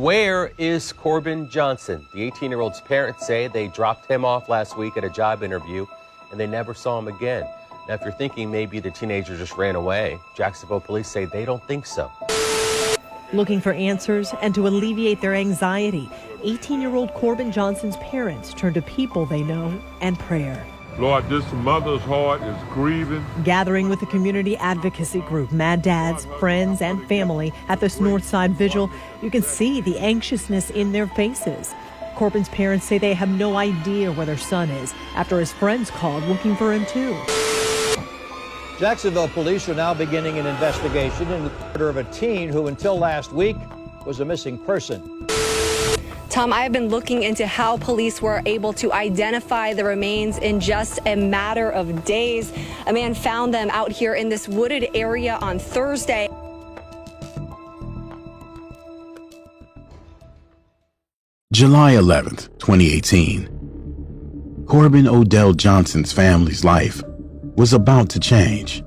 Where is Corbin Johnson? The 18-year-old's parents say they dropped him off last week at a job interview and they never saw him again. Now, if you're thinking maybe the teenager just ran away, Jacksonville police say they don't think so. Looking for answers and to alleviate their anxiety, 18-year-old Corbin Johnson's parents turn to people they know and prayer. Lord, this mother's heart is grieving. Gathering with the community advocacy group, Mad Dads, friends, and family at this Northside Vigil, you can see the anxiousness in their faces. Corbin's parents say they have no idea where their son is after his friends called looking for him too. Jacksonville police are now beginning an investigation into the murder of a teen who until last week was a missing person. Tom, I have been looking into how police were able to identify the remains in just a matter of days. A man found them out here in this wooded area on Thursday. July 11th, 2018. Corbin Odell Johnson's family's life was about to change,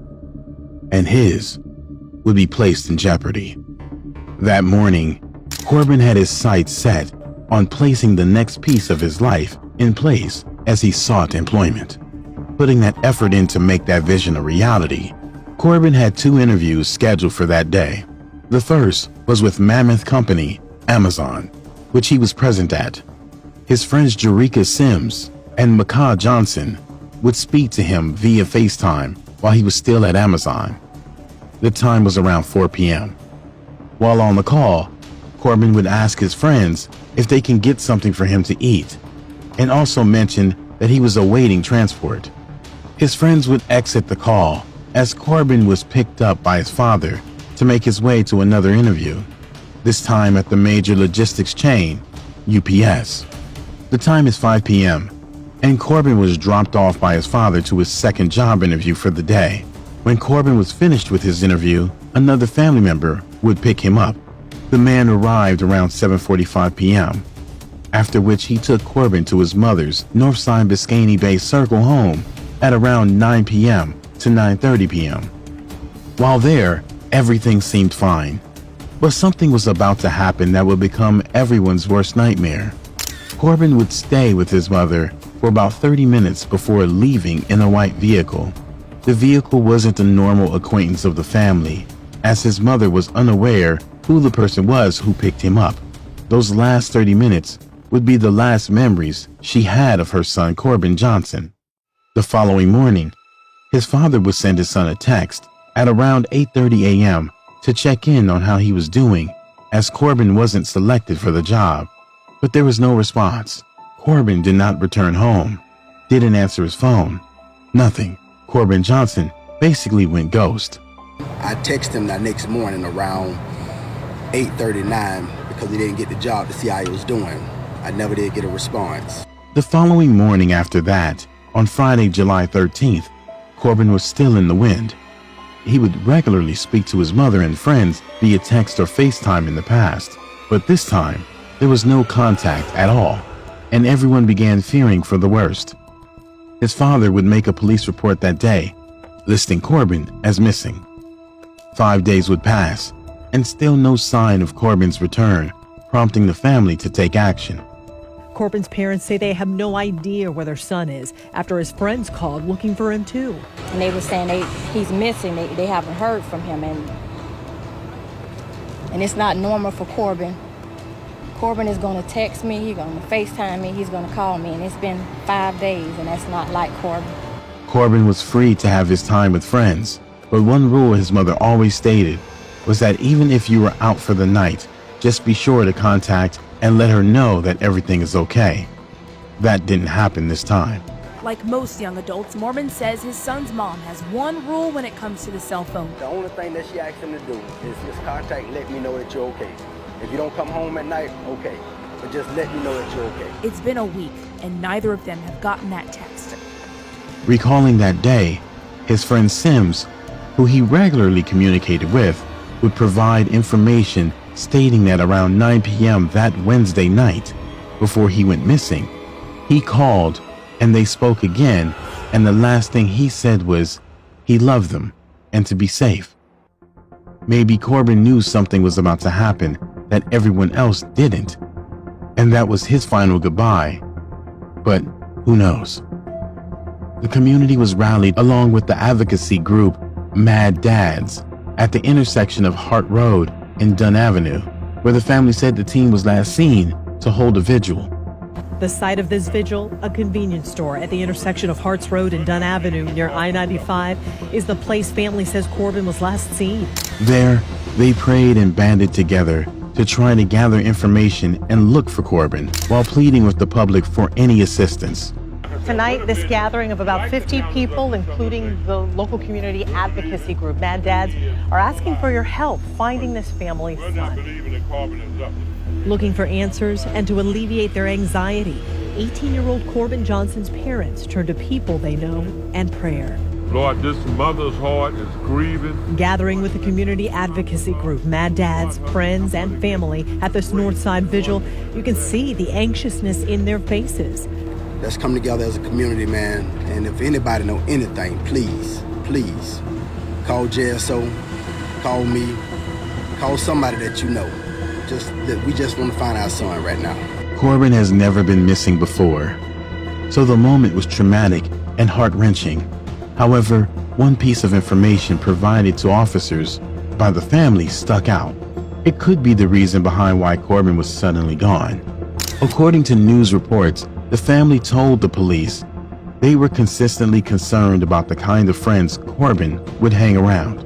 and his would be placed in jeopardy. That morning, Corbin had his sights set on placing the next piece of his life in place as he sought employment. Putting that effort in to make that vision a reality, Corbin had 2 interviews scheduled for that day. The first was with mammoth company Amazon, which he was present at. His friends Jerika Sims and Corbin Johnson would speak to him via FaceTime while he was still at Amazon. The time was around 4 p.m. While on the call, Corbin would ask his friends if they can get something for him to eat, and also mention that he was awaiting transport. His friends would exit the call as Corbin was picked up by his father to make his way to another interview, this time at the major logistics chain, UPS. The time is 5 p.m., and Corbin was dropped off by his father to his second job interview for the day. When Corbin was finished with his interview, another family member would pick him up. The man arrived around 7:45 p.m., after which he took Corbin to his mother's Northside Biscayne Bay Circle home at around 9 p.m. to 9:30 p.m. While there, everything seemed fine, but something was about to happen that would become everyone's worst nightmare. Corbin would stay with his mother for about 30 minutes before leaving in a white vehicle. The vehicle wasn't a normal acquaintance of the family, as his mother was unaware who the person was who picked him up. Those last 30 minutes would be the last memories she had of her son Corbin Johnson. The following morning, his father would send his son a text at around 8:30 a.m. to check in on how he was doing, as Corbin wasn't selected for the job. But there was no response. Corbin did not return home, didn't answer his phone, nothing. Corbin Johnson basically went ghost. I texted him that next morning around 8:39 because he didn't get the job to see how he was doing. I never did get a response. The following morning after that, on Friday, July 13th, Corbin was still in the wind. He would regularly speak to his mother and friends via text or FaceTime in the past, but this time there was no contact at all, and everyone began fearing for the worst. His father would make a police report that day, listing Corbin as missing. 5 days would pass, and still no sign of Corbin's return, prompting the family to take action. Corbin's parents say they have no idea where their son is after his friends called looking for him too. And they were saying he's missing. They haven't heard from him, and it's not normal for Corbin. Corbin is going to text me, he's going to FaceTime me, he's going to call me, and it's been 5 days, and that's not like Corbin. Corbin was free to have his time with friends, but one rule his mother always stated was that even if you were out for the night, just be sure to contact and let her know that everything is okay. That didn't happen this time. Like most young adults, Mormon says his son's mom has one rule when it comes to the cell phone. The only thing that she asked him to do is just contact and let me know that you're okay. If you don't come home at night, okay. But just let me know that you're okay. It's been a week, and neither of them have gotten that text. Recalling that day, his friend Sims, who he regularly communicated with, would provide information stating that around 9 p.m. that Wednesday night, before he went missing, he called and they spoke again, and the last thing he said was he loved them and to be safe. Maybe Corbin knew something was about to happen that everyone else didn't, and that was his final goodbye. But who knows? The community was rallied along with the advocacy group Mad Dads at the intersection of Hart Road and Dunn Avenue, where the family said the teen was last seen to hold a vigil. The site of this vigil, a convenience store at the intersection of Harts Road and Dunn Avenue near I-95, is the place family says Corbin was last seen. There, they prayed and banded together to try to gather information and look for Corbin, while pleading with the public for any assistance. Tonight, this gathering of about 50 people, including the local community advocacy group, Mad Dads, are asking for your help finding this family's son. Looking for answers and to alleviate their anxiety, 18-year-old Corbin Johnson's parents turn to people they know and prayer. Lord, this mother's heart is grieving. Gathering with the community advocacy group, Mad Dads, friends, and family at this Northside Vigil, you can see the anxiousness in their faces. Let's come together as a community, man. And if anybody know anything, please, please, call JSO, call me, call somebody that you know. We just want to find our son right now. Corbin has never been missing before, so the moment was traumatic and heart-wrenching. However, one piece of information provided to officers by the family stuck out. It could be the reason behind why Corbin was suddenly gone. According to news reports, the family told the police they were consistently concerned about the kind of friends Corbin would hang around.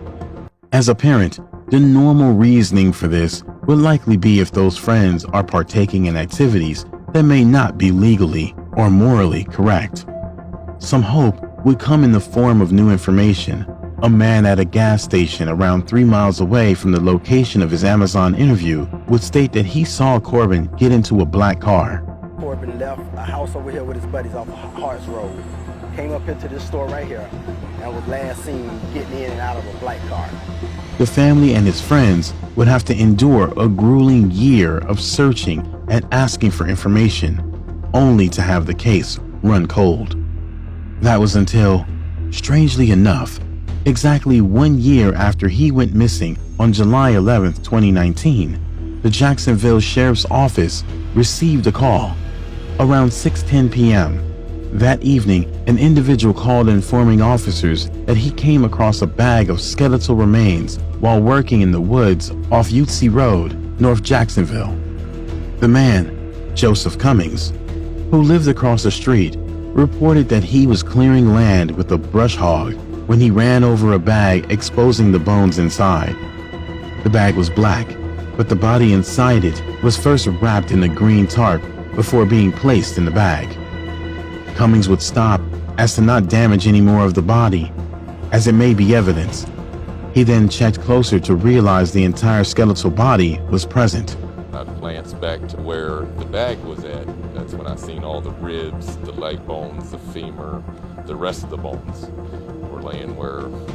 As a parent, the normal reasoning for this would likely be if those friends are partaking in activities that may not be legally or morally correct. Some hope would come in the form of new information. A man at a gas station around 3 miles away from the location of his Amazon interview would state that he saw Corbin get into a black car. Corbin left a house over here with his buddies off of Harts Road, came up into this store right here, and was last seen getting in and out of a black car. The family and his friends would have to endure a grueling year of searching and asking for information, only to have the case run cold. That was until, strangely enough, exactly 1 year after he went missing on July 11, 2019, the Jacksonville Sheriff's Office received a call. Around 6:10 p.m. that evening, an individual called informing officers that he came across a bag of skeletal remains while working in the woods off Utsi Road, North Jacksonville. The man, Joseph Cummings, who lived across the street, reported that he was clearing land with a brush hog when he ran over a bag exposing the bones inside. The bag was black, but the body inside it was first wrapped in a green tarp before being placed in the bag. Cummings would stop as to not damage any more of the body, as it may be evidence. He then checked closer to realize the entire skeletal body was present. I glanced back to where the bag was at. That's when I seen all the ribs, the leg bones, the femur, the rest of the bones were laying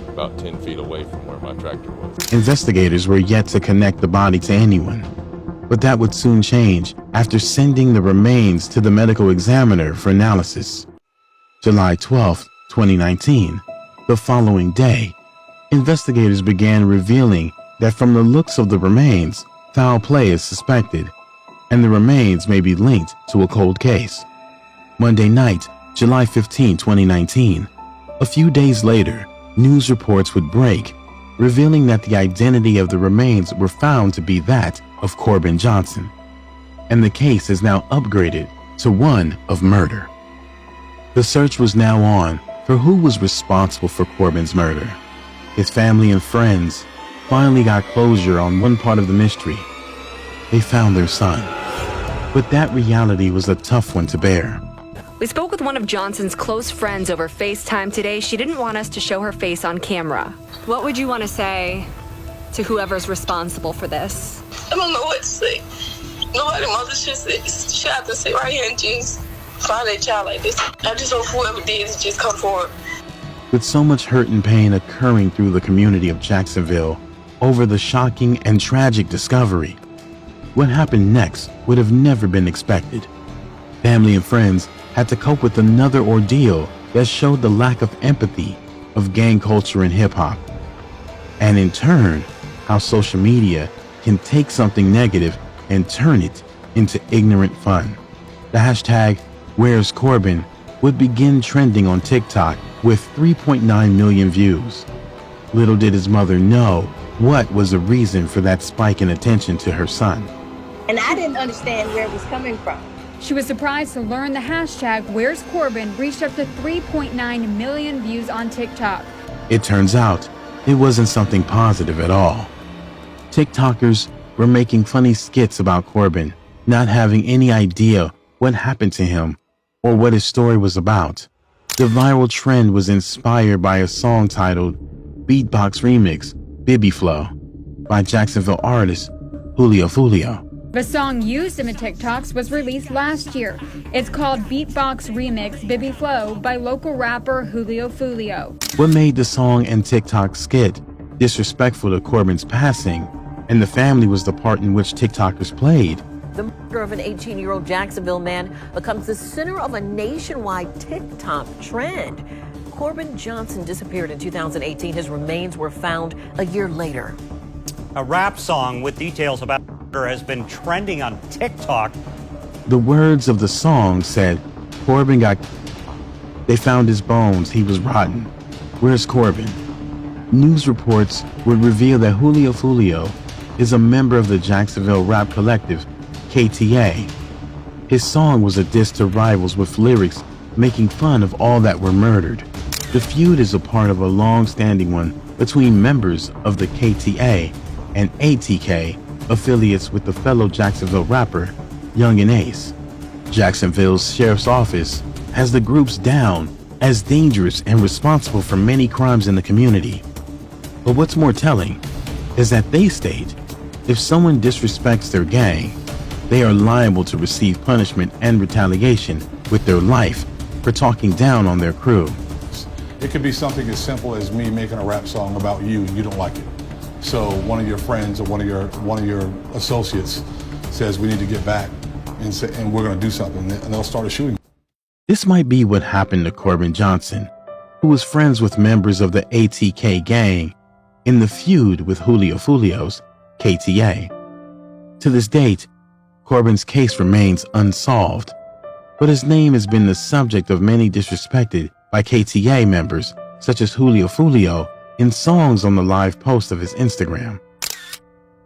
about 10 feet away from where my tractor was. Investigators were yet to connect the body to anyone, but that would soon change after sending the remains to the medical examiner for analysis. July 12, 2019, the following day, investigators began revealing that from the looks of the remains, foul play is suspected, and the remains may be linked to a cold case. Monday night, July 15, 2019, a few days later, news reports would break, revealing that the identity of the remains were found to be that of Corbin Johnson, and the case is now upgraded to one of murder. The search was now on for who was responsible for Corbin's murder. His family and friends finally got closure on one part of the mystery. They found their son. But that reality was a tough one to bear. We spoke with one of Johnson's close friends over FaceTime today. She didn't want us to show her face on camera. What would you want to say to whoever's responsible for this? I don't know what to say. Nobody mother should have to sit right here and just find a child like this. I just hope whoever did it just come forward. With so much hurt and pain occurring through the community of Jacksonville over the shocking and tragic discovery, what happened next would have never been expected. Family and friends had to cope with another ordeal that showed the lack of empathy of gang culture and hip-hop, and in turn, how social media can take something negative and turn it into ignorant fun. The hashtag Where's Corbin would begin trending on TikTok with 3.9 million views. Little did his mother know what was the reason for that spike in attention to her son. And I didn't understand where it was coming from. She was surprised to learn the hashtag Where's Corbin reached up to 3.9 million views on TikTok. It turns out it wasn't something positive at all. TikTokers were making funny skits about Corbin, not having any idea what happened to him or what his story was about. The viral trend was inspired by a song titled Beatbox Remix, Bibby Flow, by Jacksonville artist Julio Fulio. The song used in the TikToks was released last year. It's called Beatbox Remix Bibby Flow by local rapper Julio Fulio. What made the song and TikTok skit disrespectful to Corbin's passing, and the family was the part in which TikTokers played. The murder of an 18-year-old Jacksonville man becomes the center of a nationwide TikTok trend. Corbin Johnson disappeared in 2018. His remains were found a year later. A rap song with details about the murder has been trending on TikTok. The words of the song said, Corbin got... They found his bones. He was rotten. Where's Corbin? News reports would reveal that Julio Fulio is a member of the Jacksonville rap collective, KTA. His song was a diss to rivals with lyrics making fun of all that were murdered. The feud is a part of a long-standing one between members of the KTA and ATK, affiliates with the fellow Jacksonville rapper, Young and Ace. Jacksonville's sheriff's office has the groups down as dangerous and responsible for many crimes in the community. But what's more telling is that they state if someone disrespects their gang, they are liable to receive punishment and retaliation with their life for talking down on their crew. It could be something as simple as me making a rap song about you and you don't like it. So one of your friends or one of your associates says we need to get back and we're going to do something, and they'll start a shooting. This might be what happened to Corbin Johnson, who was friends with members of the ATK gang in the feud with Julio Fulio's KTA. To this date, Corbin's case remains unsolved, but his name has been the subject of many disrespected by KTA members, such as Julio Fulio, in songs on the live post of his Instagram.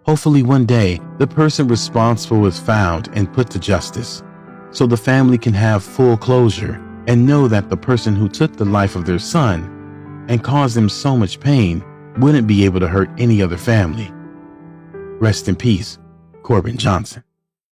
Hopefully one day, the person responsible is found and put to justice, so the family can have full closure and know that the person who took the life of their son and caused them so much pain wouldn't be able to hurt any other family. Rest in peace, Corbin Johnson.